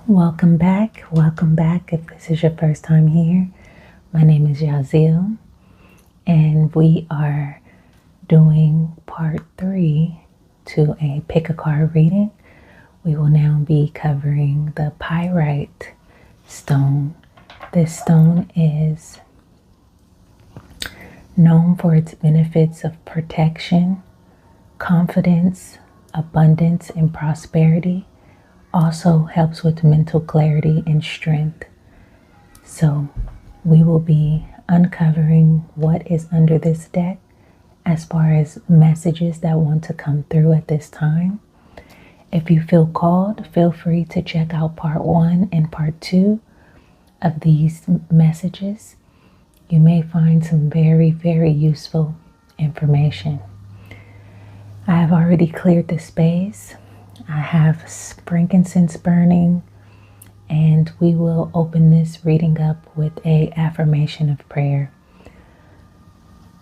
Welcome back. Welcome back. If this is your first time here, my name is Yazil, and we are doing part 3 to a pick a card reading. We will now be covering the Pyrite stone. This stone is known for its benefits of protection, confidence, abundance, and prosperity. Also helps with mental clarity and strength. So we will be uncovering what is under this deck as far as messages that want to come through at this time. If you feel called, feel free to check out part 1 and part 2 of these messages. You may find some very, very useful information. I have already cleared the space. I have frankincense burning, and we will open this reading up with a affirmation of prayer.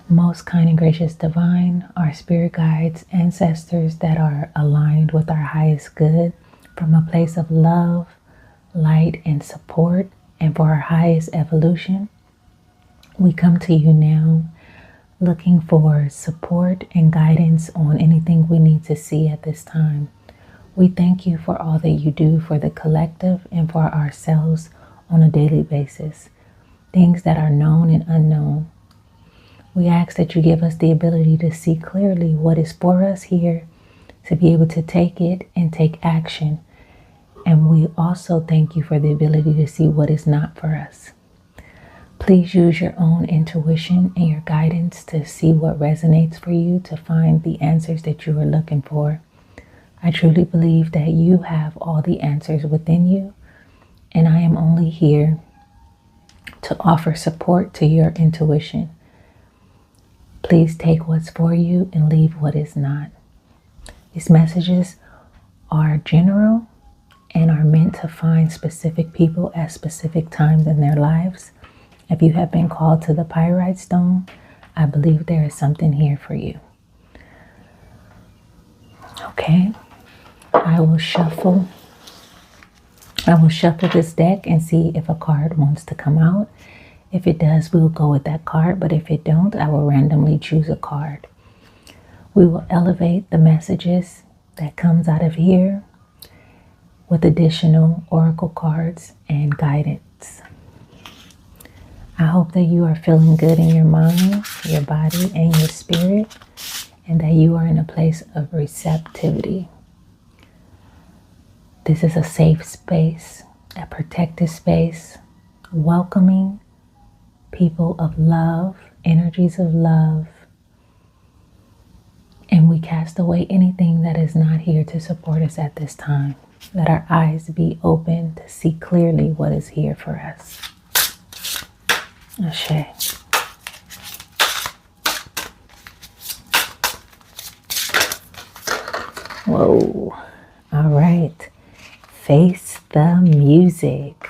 Most kind and gracious divine, our spirit guides, ancestors that are aligned with our highest good from a place of love, light, and support, and for our highest evolution, we come to you now looking for support and guidance on anything we need to see at this time. We thank you for all that you do for the collective and for ourselves on a daily basis, things that are known and unknown. We ask that you give us the ability to see clearly what is for us here, to be able to take it and take action. And we also thank you for the ability to see what is not for us. Please use your own intuition and your guidance to see what resonates for you, to find the answers that you are looking for. I truly believe that you have all the answers within you, and I am only here to offer support to your intuition. Please take what's for you and leave what is not. These messages are general and are meant to find specific people at specific times in their lives. If you have been called to the Pyrite stone, I believe there is something here for you. Okay. I will shuffle this deck and see if a card wants to come out. If it does, we'll go with that card, but if it don't, I will randomly choose a card. We will elevate the messages that comes out of here with additional oracle cards and guidance. I hope that you are feeling good in your mind, your body, and your spirit, and that you are in a place of receptivity. This is a safe space, a protected space, welcoming people of love, energies of love. And we cast away anything that is not here to support us at this time. Let our eyes be open to see clearly what is here for us. Ashe. Whoa. All right. Face the music.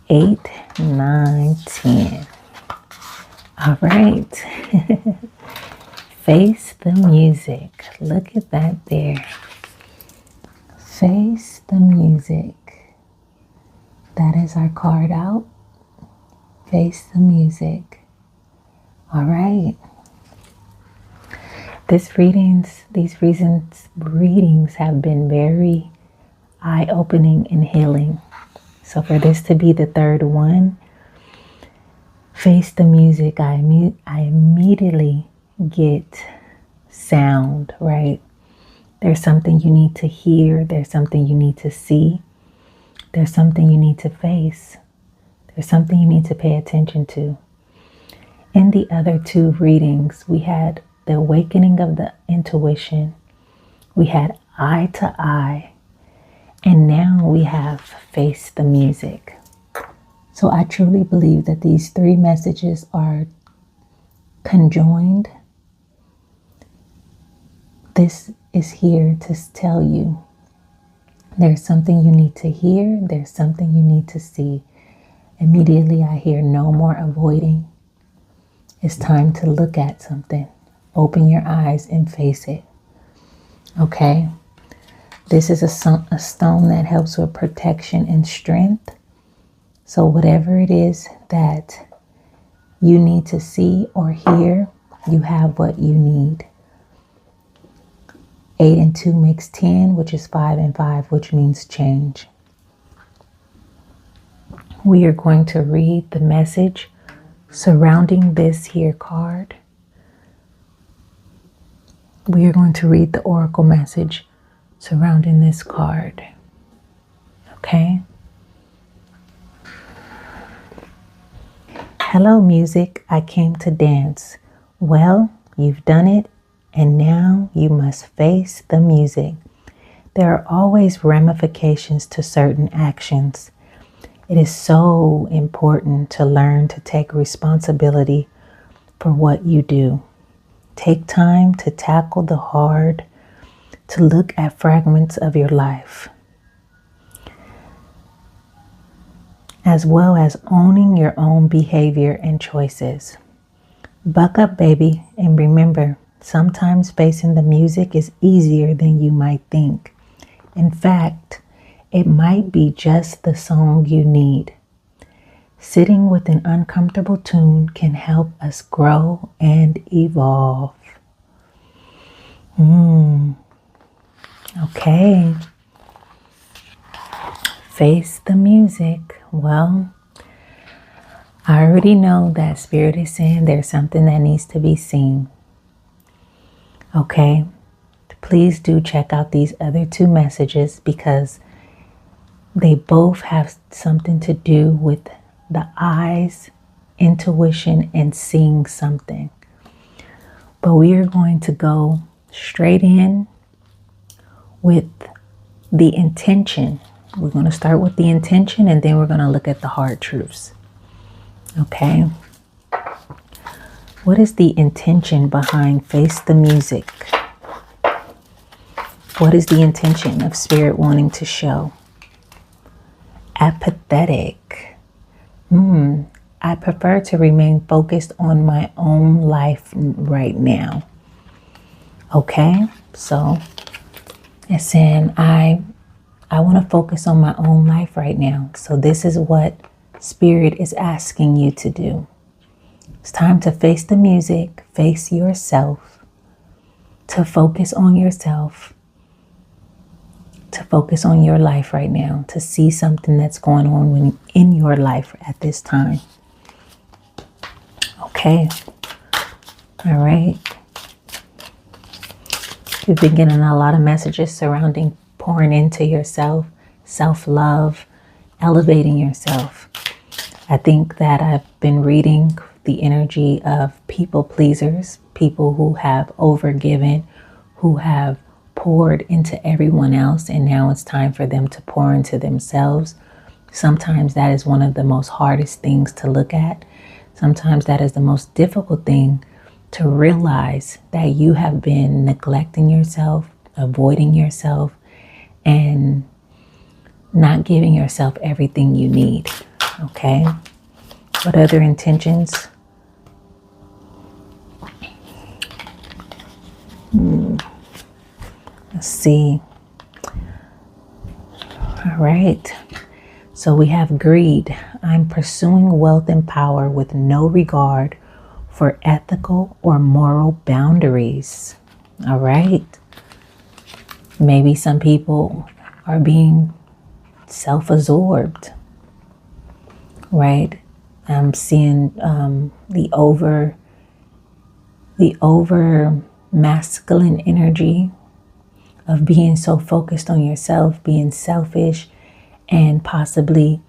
8, 9, 10. All right. Face the music. Look at that there. Face the music. That is our card out. Face the music. All right. These readings have been very eye-opening and healing. So for this to be the third one, face the music, I immediately get sound, right? There's something you need to hear. There's something you need to see. There's something you need to face. There's something you need to pay attention to. In the other 2 readings, we had the awakening of the intuition. We had eye to eye. And now we have face the music. So I truly believe that these 3 messages are conjoined. This is here to tell you there's something you need to hear. There's something you need to see. Immediately I hear no more avoiding. It's time to look at something. Open your eyes and face it. Okay. This is a stone that helps with protection and strength. So whatever it is that you need to see or hear, you have what you need. 8 and 2 makes 10, which is 5 and 5, which means change. We are going to read the message surrounding this here card. We are going to read the oracle message surrounding this card. Okay? Hello, music. I came to dance. Well, you've done it, and now you must face the music. There are always ramifications to certain actions. It is so important to learn to take responsibility for what you do. Take time to tackle the hard, to look at fragments of your life, as well as owning your own behavior and choices. Buck up, baby, and remember, sometimes facing the music is easier than you might think. In fact, it might be just the song you need. Sitting with an uncomfortable tune can help us grow and evolve. Okay. Face the music. Well, I already know that Spirit is saying there's something that needs to be seen. Okay. Please do check out these other 2 messages because they both have something to do with the eyes, intuition, and seeing something. But we are going to go straight in with the intention. We're going to start with the intention and then we're going to look at the hard truths. Okay. What is the intention behind Face the Music? What is the intention of Spirit wanting to show? Apathetic. I prefer to remain focused on my own life right now. Okay, so it's saying I want to focus on my own life right now. So this is what Spirit is asking you to do. It's time to face the music, face yourself, to focus on yourself, to focus on your life right now, to see something that's going on in your life at this time. Okay. All right. We've been getting a lot of messages surrounding pouring into yourself, self-love, elevating yourself. I think that I've been reading the energy of people pleasers, people who have overgiven, who have poured into everyone else, and now it's time for them to pour into themselves. Sometimes that is one of the most hardest things to look at. Sometimes that is the most difficult thing to realize, that you have been neglecting yourself, avoiding yourself, and not giving yourself everything you need. Okay. What other intentions? Let's see. All right. So we have greed. I'm pursuing wealth and power with no regard for ethical or moral boundaries. All right. Maybe some people are being self-absorbed, right? I'm seeing the over masculine energy of being so focused on yourself, being selfish, and possibly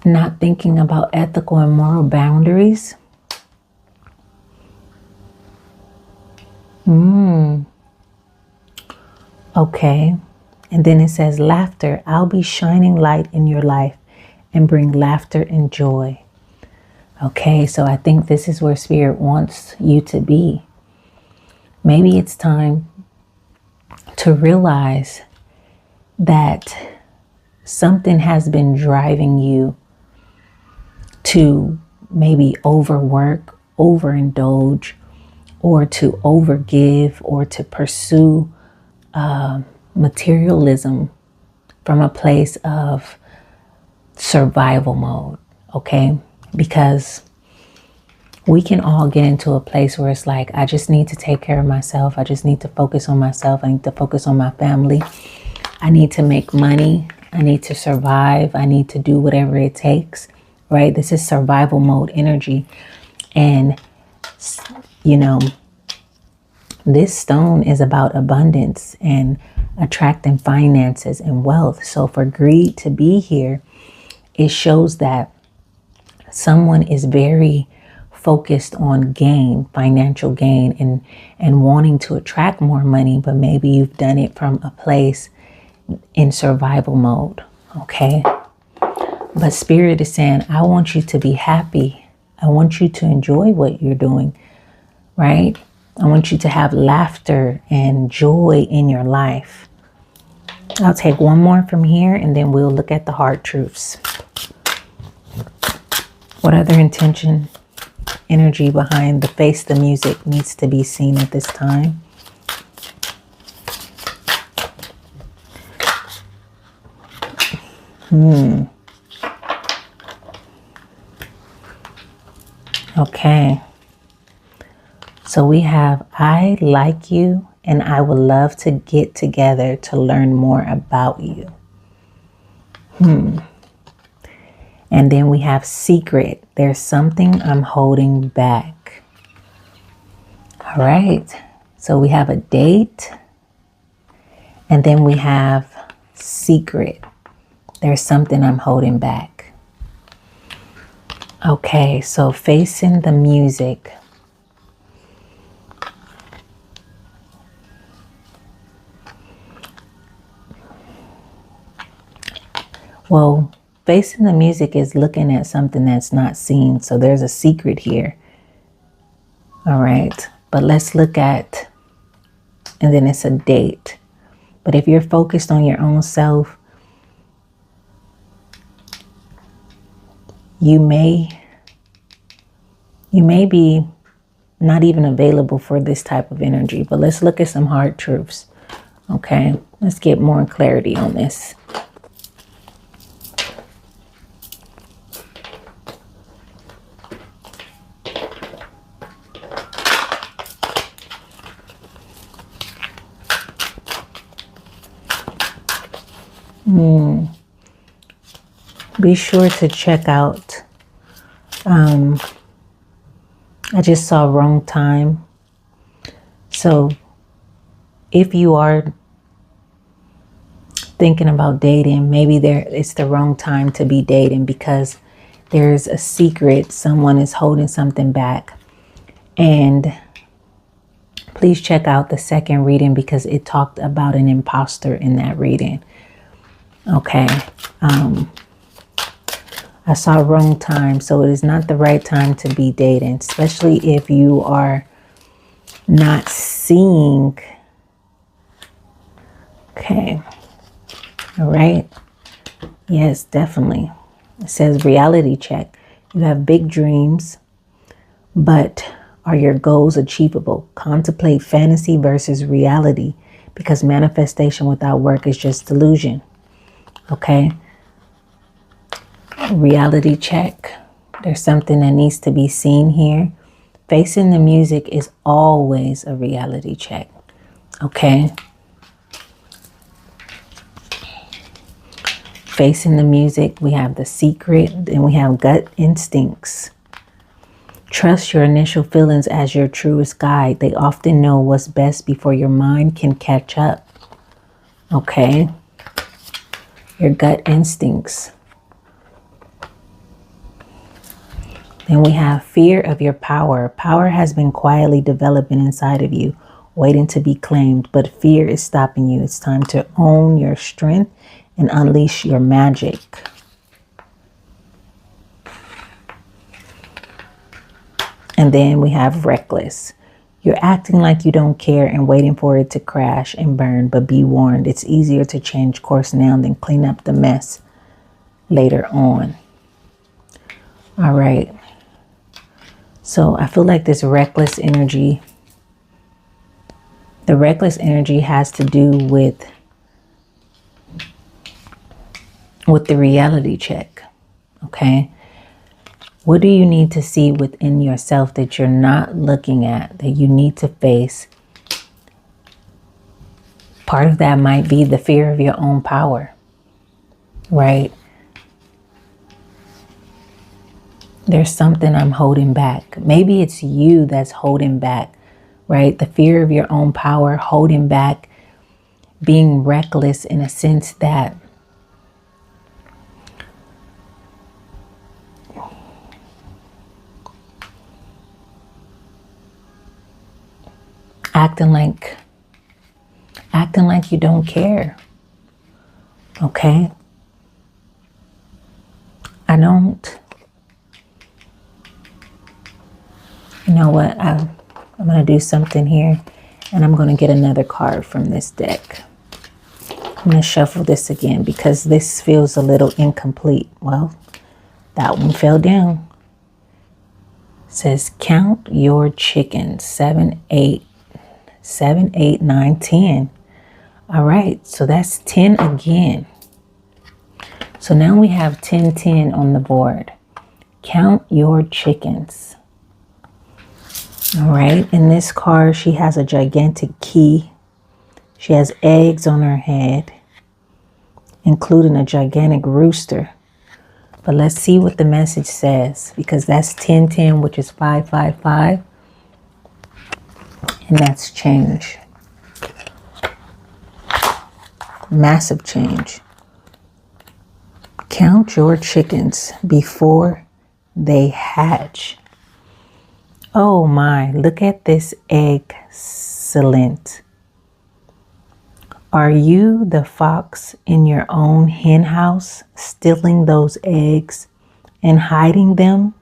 not thinking about ethical and moral boundaries. Okay. And then it says laughter. I'll be shining light in your life and bring laughter and joy. Okay, so I think this is where Spirit wants you to be. Maybe it's time to realize that something has been driving you to maybe overwork, overindulge, or to overgive or to pursue materialism from a place of survival mode, okay? Because we can all get into a place where it's like, I just need to take care of myself. I just need to focus on myself. I need to focus on my family. I need to make money. I need to survive. I need to do whatever it takes, right? This is survival mode energy. And, you know, this stone is about abundance and attracting finances and wealth. So for greed to be here, it shows that someone is very focused on gain, financial gain, and wanting to attract more money, but maybe you've done it from a place in survival mode, okay? But Spirit is saying, I want you to be happy. I want you to enjoy what you're doing, right? I want you to have laughter and joy in your life. I'll take one more from here and then we'll look at the heart truths. What other intention, energy behind the face, the music needs to be seen at this time? Okay. So we have, I like you and I would love to get together to learn more about you. And then we have secret. There's something I'm holding back. All right. So we have a date. And then we have secret. There's something I'm holding back. Okay. So facing the music. Well, facing the music is looking at something that's not seen. So there's a secret here. All right. But let's look at, and then it's a date. But if you're focused on your own self, you may be not even available for this type of energy. But let's look at some hard truths. Okay. Let's get more clarity on this. Be sure to check out, I just saw wrong time. So if you are thinking about dating, maybe it's the wrong time to be dating because there's a secret. Someone is holding something back. And please check out the second reading because it talked about an imposter in that reading. Okay. I saw wrong time. So it is not the right time to be dating, especially if you are not seeing. Okay. All right. Yes, definitely. It says reality check. You have big dreams, but are your goals achievable? Contemplate fantasy versus reality because manifestation without work is just delusion. Okay. Reality check. There's something that needs to be seen here. Facing the music is always a reality check. Okay. Facing the music, we have the secret, and we have gut instincts. Trust your initial feelings as your truest guide. They often know what's best before your mind can catch up. Okay. Your gut instincts. Then we have fear of your power. Power has been quietly developing inside of you, waiting to be claimed, but fear is stopping you. It's time to own your strength and unleash your magic. And then we have reckless. You're acting like you don't care and waiting for it to crash and burn, but be warned, it's easier to change course now than clean up the mess later on. All right. So I feel like this reckless energy The reckless energy has to do with the reality check. Okay. What do you need to see within yourself that you're not looking at, that you need to face? Part of that might be the fear of your own power, right? There's something I'm holding back. Maybe it's you that's holding back, right? The fear of your own power, holding back, being reckless in a sense that acting like you don't care. Okay? I don't. You know what? I'm going to do something here, and I'm going to get another card from this deck. I'm going to shuffle this again because this feels a little incomplete. Well, that one fell down. It says, count your chickens. 7, 8, 9, 10. All right, so that's 10 again. So now we have 10, 10 on the board. Count your chickens. All right, in this card, she has a gigantic key. She has eggs on her head, including a gigantic rooster. But let's see what the message says, because that's 10, 10, which is 5, 5, 5. And that's change. Massive change. Count your chickens before they hatch. Oh my, look at this excellent. Are you the fox in your own hen house, stealing those eggs and hiding them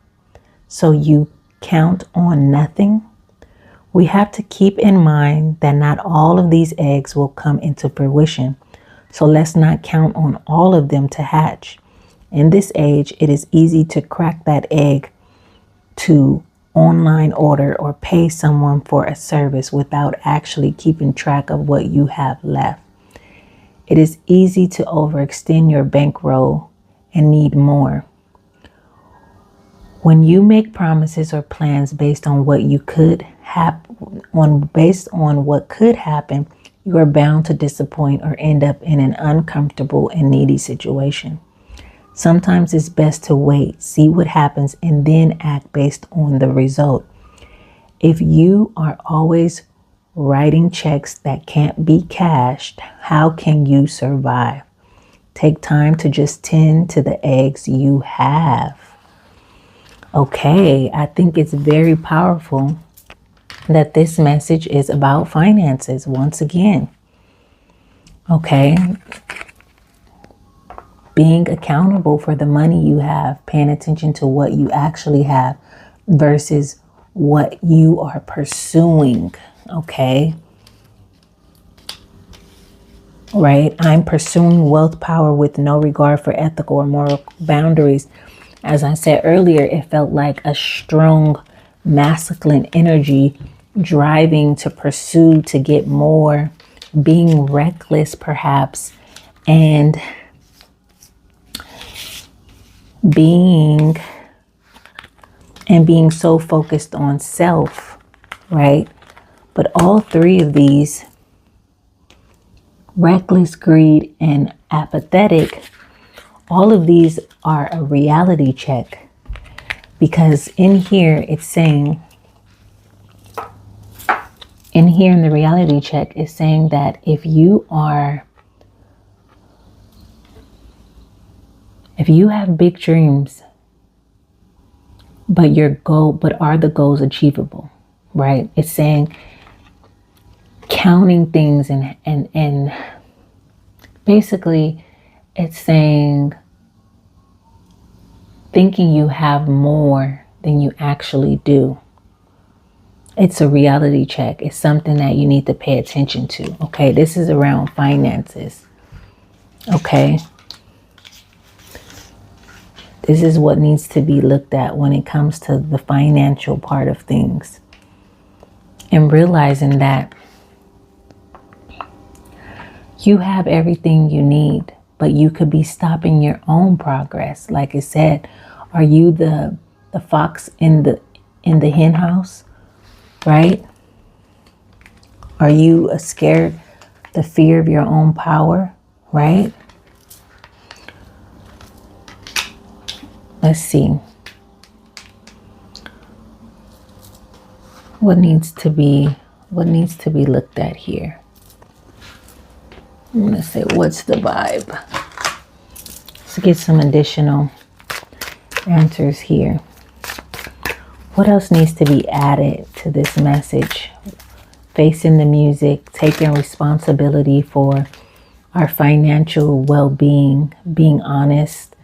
so you count on nothing? We have to keep in mind that not all of these eggs will come into fruition. So let's not count on all of them to hatch. In this age, it is easy to crack that egg to online order or pay someone for a service without actually keeping track of what you have left. It is easy to overextend your bankroll and need more. When you make promises or plans based on what you could based on what could happen, you are bound to disappoint or end up in an uncomfortable and needy situation. Sometimes it's best to wait, see what happens, and then act based on the result. If you are always writing checks that can't be cashed, how can you survive? Take time to just tend to the eggs you have. Okay, I think it's very powerful that this message is about finances once again. Okay. Being accountable for the money you have, paying attention to what you actually have versus what you are pursuing. Okay. Right. I'm pursuing wealth power with no regard for ethical or moral boundaries. As I said earlier, it felt like a strong masculine energy driving to pursue, to get more, being reckless perhaps, and being so focused on self, right? But all three of these, reckless, greed, and apathetic, all of these are a reality check, because in here it's saying, in the reality check, it's saying that if you have big dreams, but are the goals achievable, right? It's saying counting things and basically it's saying thinking you have more than you actually do. It's a reality check. It's something that you need to pay attention to. Okay, this is around finances. Okay. This is what needs to be looked at when it comes to the financial part of things. And realizing that You have everything you need, but you could be stopping your own progress. Like I said, are you the fox in the hen house, right? Are you scared, the fear of your own power, right? Let's see. What needs to be looked at here? I'm going to say, what's the vibe? Let's get some additional answers here. What else needs to be added to this message? Facing the music, taking responsibility for our financial well-being, being honest,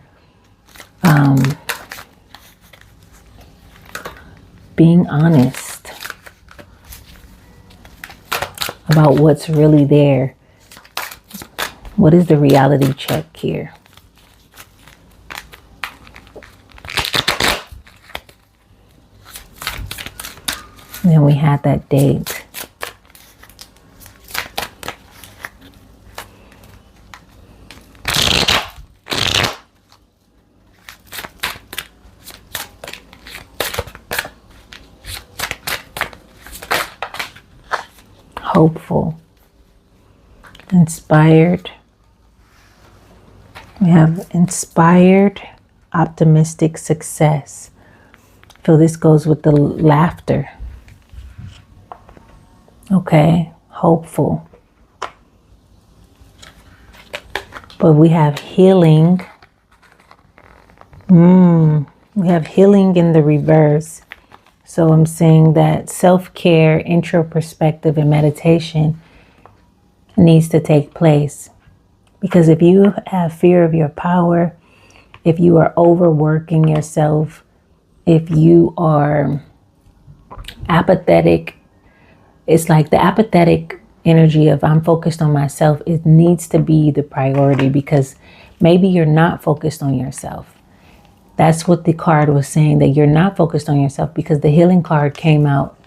being honest about what's really there. What is the reality check here? And then we had that date. Hopeful, inspired. We have inspired, optimistic, success. I feel this goes with the laughter. Okay, hopeful. But we have healing. We have healing in the reverse. So I'm saying that self-care, introspective, and meditation needs to take place. Because if you have fear of your power, if you are overworking yourself, if you are apathetic, it's like the apathetic energy of I'm focused on myself. It needs to be the priority, because maybe you're not focused on yourself. That's what the card was saying, that you're not focused on yourself, because the healing card came out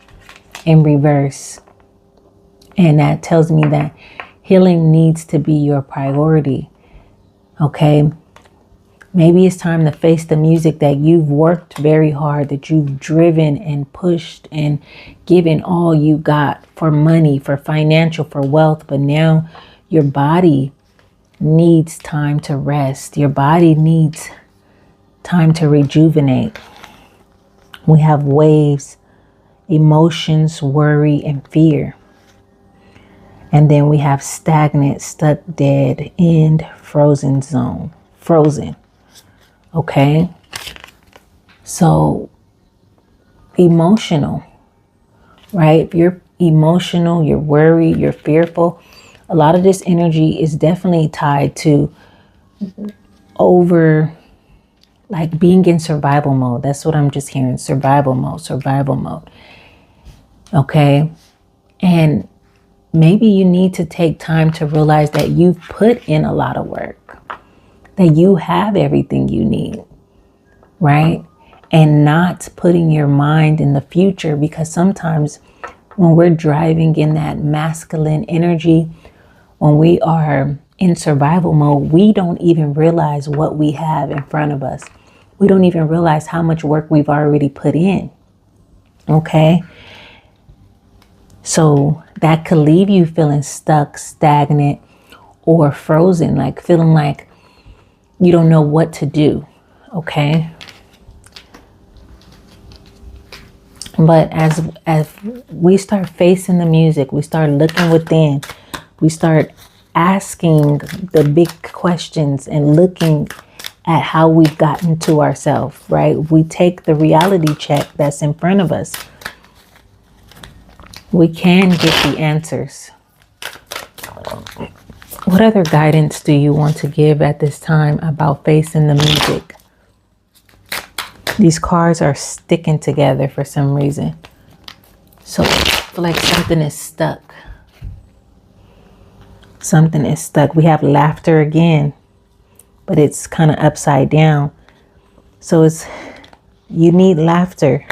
in reverse. And that tells me that healing needs to be your priority. Okay. Maybe it's time to face the music that you've worked very hard, that you've driven and pushed and given all you got for money, for financial, for wealth. But now your body needs time to rest. Your body needs time to rejuvenate. We have waves, emotions, worry, and fear. And then we have stagnant, stuck, dead, end, frozen zone. Frozen. Okay. So emotional, right? If you're emotional, you're worried, you're fearful. A lot of this energy is definitely tied to like being in survival mode. That's what I'm just hearing. Survival mode. Okay. And maybe you need to take time to realize that you've put in a lot of work, that you have everything you need, right? And not putting your mind in the future, because sometimes when we're driving in that masculine energy, when we are in survival mode, we don't even realize what we have in front of us. We don't even realize how much work we've already put in. Okay. So that could leave you feeling stuck, stagnant, or frozen, like feeling like you don't know what to do. Okay. But as we start facing the music, we start looking within, we start asking the big questions and looking at how we've gotten to ourselves, right? We take the reality check that's in front of us. We can get the answers. What other guidance do you want to give at this time about facing the music? These cards are sticking together for some reason. So I feel like something is stuck. Something is stuck. We have laughter again, but it's kind of upside down. So you need laughter.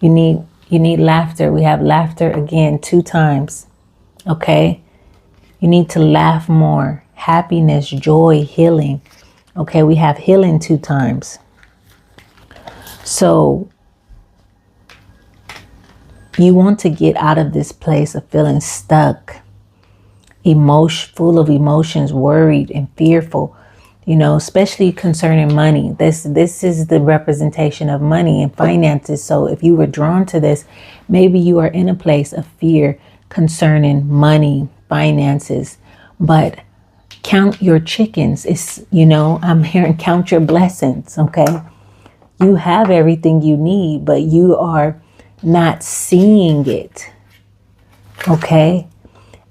You need laughter. We have laughter again 2 times. Okay. You need to laugh more. Happiness, joy, healing. Okay, we have healing 2 times. So you want to get out of this place of feeling stuck, full of emotions, worried and fearful, especially concerning money. This is the representation of money and finances. So if you were drawn to this, maybe you are in a place of fear concerning money, finances, but count your chickens. I'm hearing count your blessings. Okay. You have everything you need, but you are not seeing it. Okay.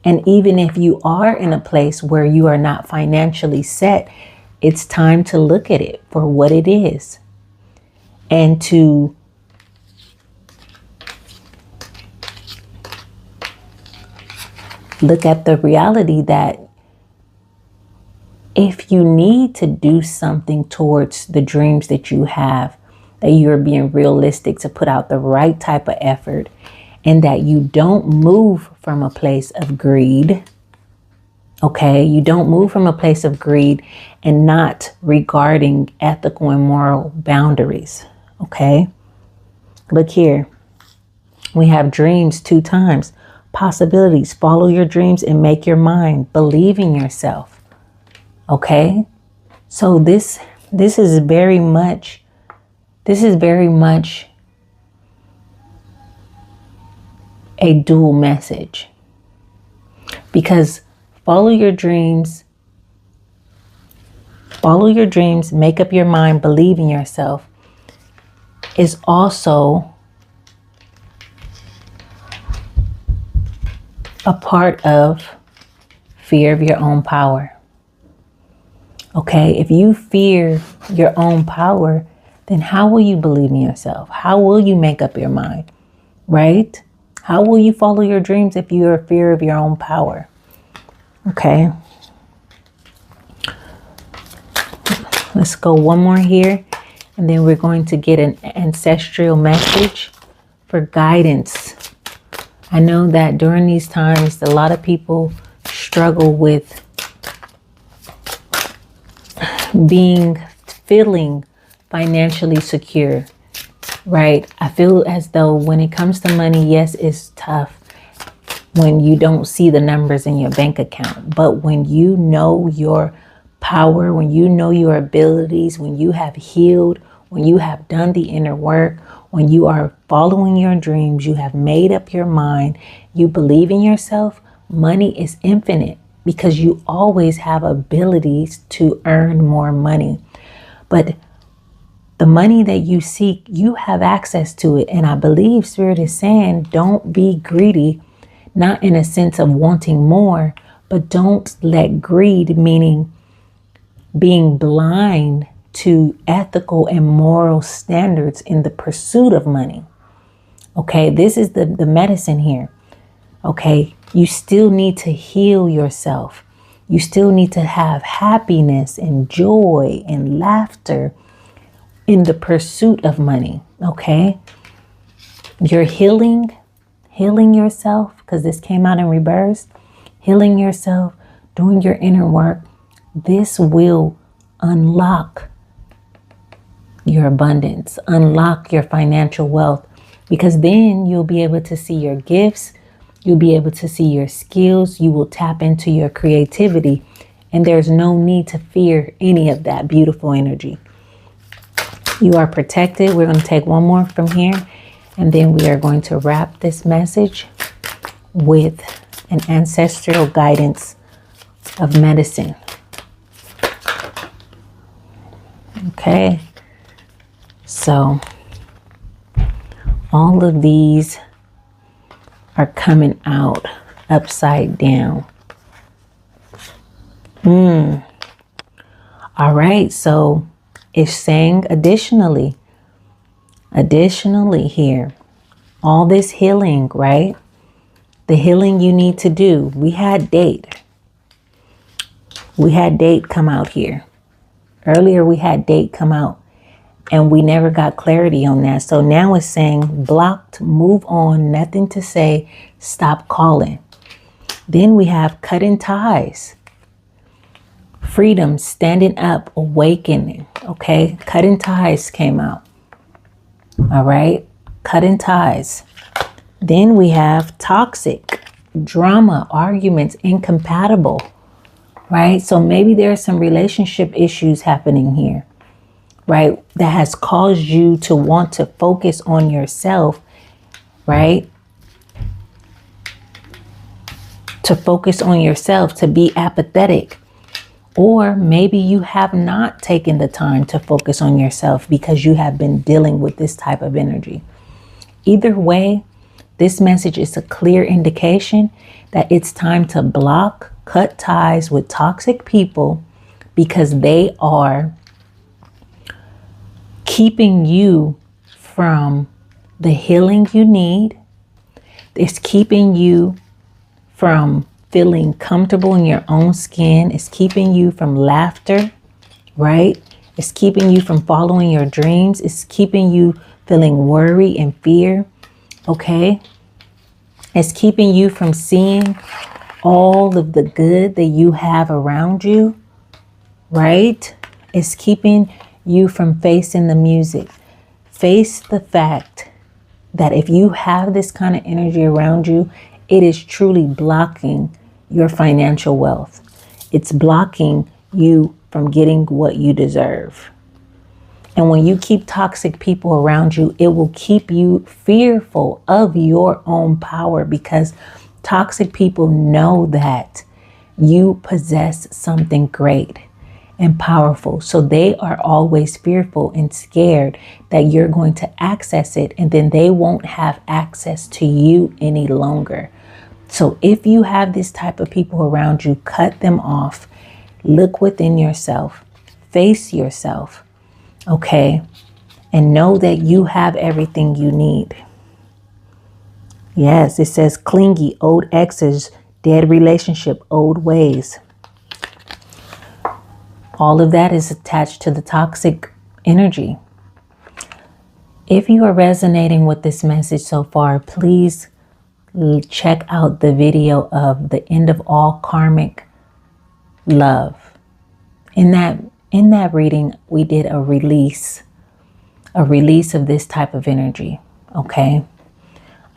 And even if you are in a place where you are not financially set, it's time to look at it for what it is and to look at the reality that if you need to do something towards the dreams that you have, that you're being realistic to put out the right type of effort, and that you don't move from a place of greed. Okay, you don't move from a place of greed and not regarding ethical and moral boundaries. Okay, look here. We have dreams 2 times. Possibilities. Follow your dreams and make your mind. Believe in yourself. Okay, so this is very much a dual message, because follow your dreams, make up your mind, believe in yourself is also a part of fear of your own power. Okay, if you fear your own power, then how will you believe in yourself? How will you make up your mind, right? How will you follow your dreams if you are in fear of your own power? Okay. Let's go one more here, and then we're going to get an ancestral message for guidance. I know that during these times, a lot of people struggle with feeling financially secure, right? I feel as though when it comes to money, yes, it's tough when you don't see the numbers in your bank account. But when you know your power, when you know your abilities, when you have healed, when you have done the inner work, when you are following your dreams, you have made up your mind, you believe in yourself, money is infinite because you always have abilities to earn more money. But the money that you seek, you have access to it. And I believe Spirit is saying, don't be greedy, not in a sense of wanting more, but don't let greed, meaning being blind to ethical and moral standards in the pursuit of money. Okay, this is the medicine here. Okay, you still need to heal yourself. You still need to have happiness and joy and laughter in the pursuit of money. Okay, you're healing yourself, because this came out in reverse. Healing yourself, doing your inner work. This will unlock your abundance, unlock your financial wealth, because then you'll be able to see your gifts. You'll be able to see your skills. You will tap into your creativity, and there's no need to fear any of that beautiful energy. You are protected. We're going to take one more from here, and then we are going to wrap this message with an ancestral guidance of medicine. Okay, so all of these are coming out upside down. All right, so it's saying additionally here, all this healing, right? The healing you need to do. We had date come out here. Earlier we had date come out, and we never got clarity on that. So now it's saying blocked, move on, nothing to say, stop calling. Then we have cutting ties. Freedom, standing up, awakening. Okay, cutting ties came out. All right, cutting ties. Then we have toxic, drama, arguments, incompatible. Right, so maybe there's some relationship issues happening here, right, that has caused you to want to focus on yourself, right? To focus on yourself, to be apathetic. Or maybe you have not taken the time to focus on yourself because you have been dealing with this type of energy. Either way, this message is a clear indication that it's time to block, cut ties with toxic people because they are keeping you from the healing you need. It's keeping you from feeling comfortable in your own skin. It's keeping you from laughter, right? It's keeping you from following your dreams. It's keeping you feeling worry and fear, okay? It's keeping you from seeing all of the good that you have around you, right? It's keeping you from facing the music. Face the fact that if you have this kind of energy around you, it is truly blocking your financial wealth. It's blocking you from getting what you deserve. And when you keep toxic people around you, it will keep you fearful of your own power because toxic people know that you possess something great and powerful. So they are always fearful and scared that you're going to access it and then they won't have access to you any longer. So if you have this type of people around you, cut them off. Look within yourself. Face yourself. Okay? And know that you have everything you need. Yes, it says clingy, old exes, dead relationship, old ways. All of that is attached to the toxic energy. If you are resonating with this message so far, please check out the video of the end of all karmic love. In that reading, we did a release of this type of energy. Okay.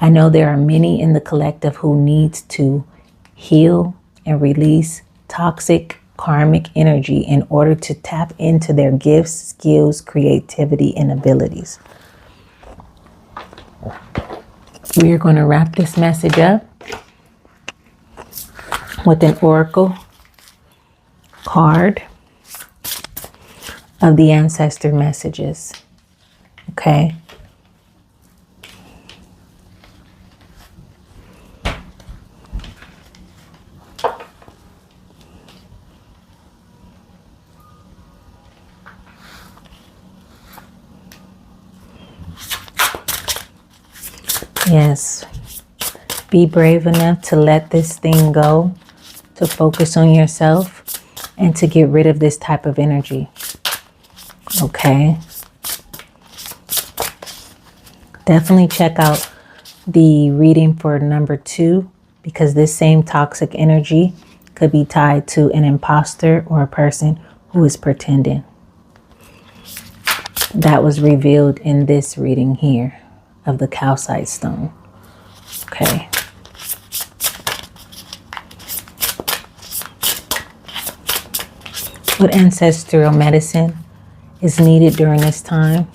I know there are many in the collective who needs to heal and release toxic karmic energy in order to tap into their gifts, skills, creativity, and abilities. We are going to wrap this message up with an oracle card of the ancestor messages. Okay. Yes, be brave enough to let this thing go, to focus on yourself, and to get rid of this type of energy. Okay. Definitely check out the reading for number 2, because this same toxic energy could be tied to an imposter or a person who is pretending. That was revealed in this reading here of the calcite stone. Okay. What ancestral medicine is needed during this time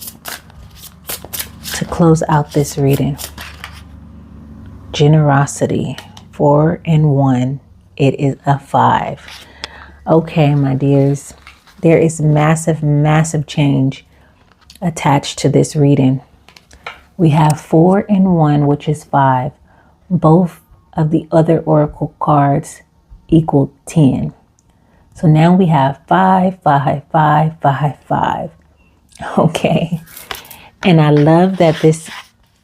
to close out this reading? Generosity, 4 and 1. It is a 5. Okay, my dears, there is massive change attached to this reading. We have 4 and 1, which is 5. Both of the other oracle cards equal 10. So now we have 5, 5, 5, 5, 5. Okay. And I love that this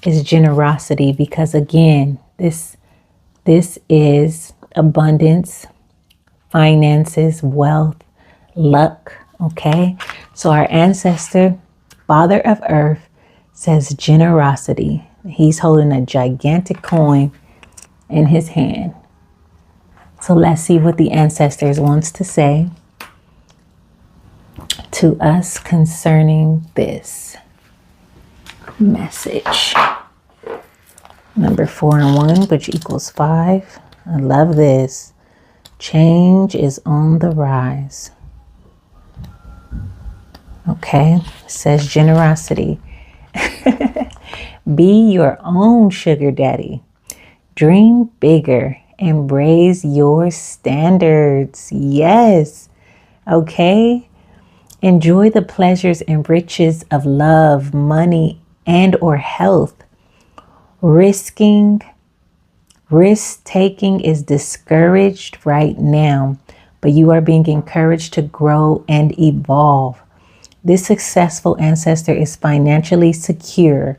is generosity because, again, this is abundance, finances, wealth, luck. Okay. So our ancestor, Father of Earth, says generosity. He's holding a gigantic coin in his hand. So let's see what the ancestors wants to say to us concerning this message. Number 4 and 1, which equals 5. I love this. Change is on the rise. Okay, it says generosity. Be your own sugar daddy. Dream bigger and raise your standards. Yes. Okay. Enjoy the pleasures and riches of love, money, and or health. Risk-taking is discouraged right now, but you are being encouraged to grow and evolve. This successful ancestor is financially secure.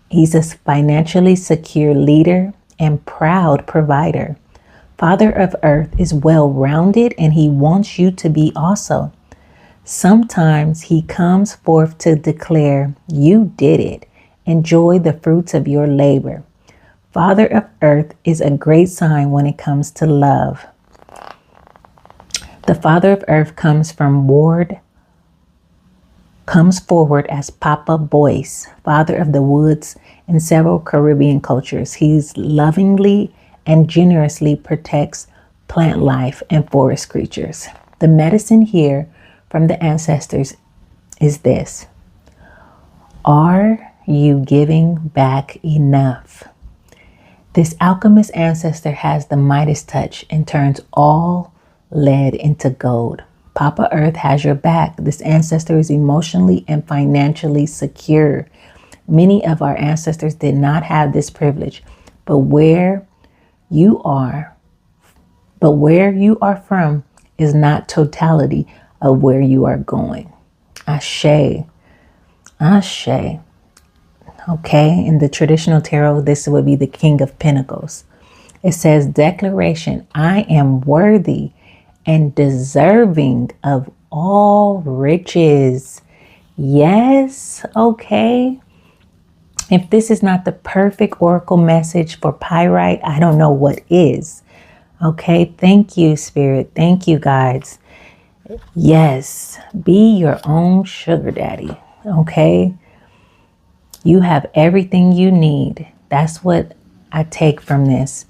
He's a financially secure leader and proud provider. Father of Earth is well-rounded and he wants you to be also. Sometimes he comes forth to declare, you did it. Enjoy the fruits of your labor. Father of Earth is a great sign when it comes to love. The Father of Earth comes forward as Papa Boyce, Father of the Woods in several Caribbean cultures. He's lovingly and generously protects plant life and forest creatures. The medicine here from the ancestors is this. Are you giving back enough? This alchemist ancestor has the Midas touch and turns all lead into gold. Papa Earth has your back. This ancestor is emotionally and financially secure. Many of our ancestors did not have this privilege, but where you are from is not totality of where you are going. Ashe. Ashe. Okay, in the traditional tarot, this would be the King of Pentacles. It says, declaration, I am worthy and deserving of all riches. Yes, okay. If this is not the perfect oracle message for Pyrite, I don't know what is. Okay, thank you, Spirit. Thank you, guides. Yes, be your own sugar daddy. Okay, you have everything you need. That's what I take from this.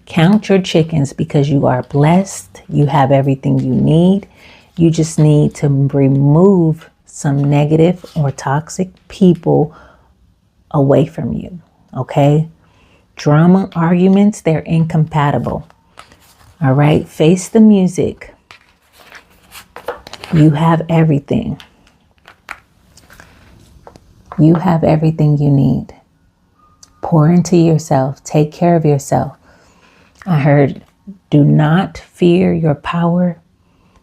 Count your chickens because you are blessed. You have everything you need. You just need to remove some negative or toxic people away from you. Okay? Drama, arguments, they're incompatible. All right? Face the music. You have everything. You have everything you need. Pour into yourself. Take care of yourself. I heard, do not fear your power.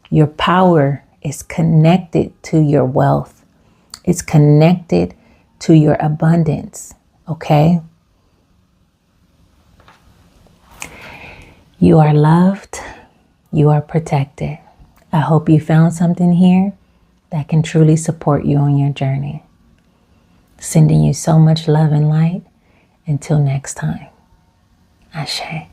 Your power is connected to your wealth. It's connected to your abundance. Okay? You are loved. You are protected. I hope you found something here that can truly support you on your journey. Sending you so much love and light. Until next time. Ashe.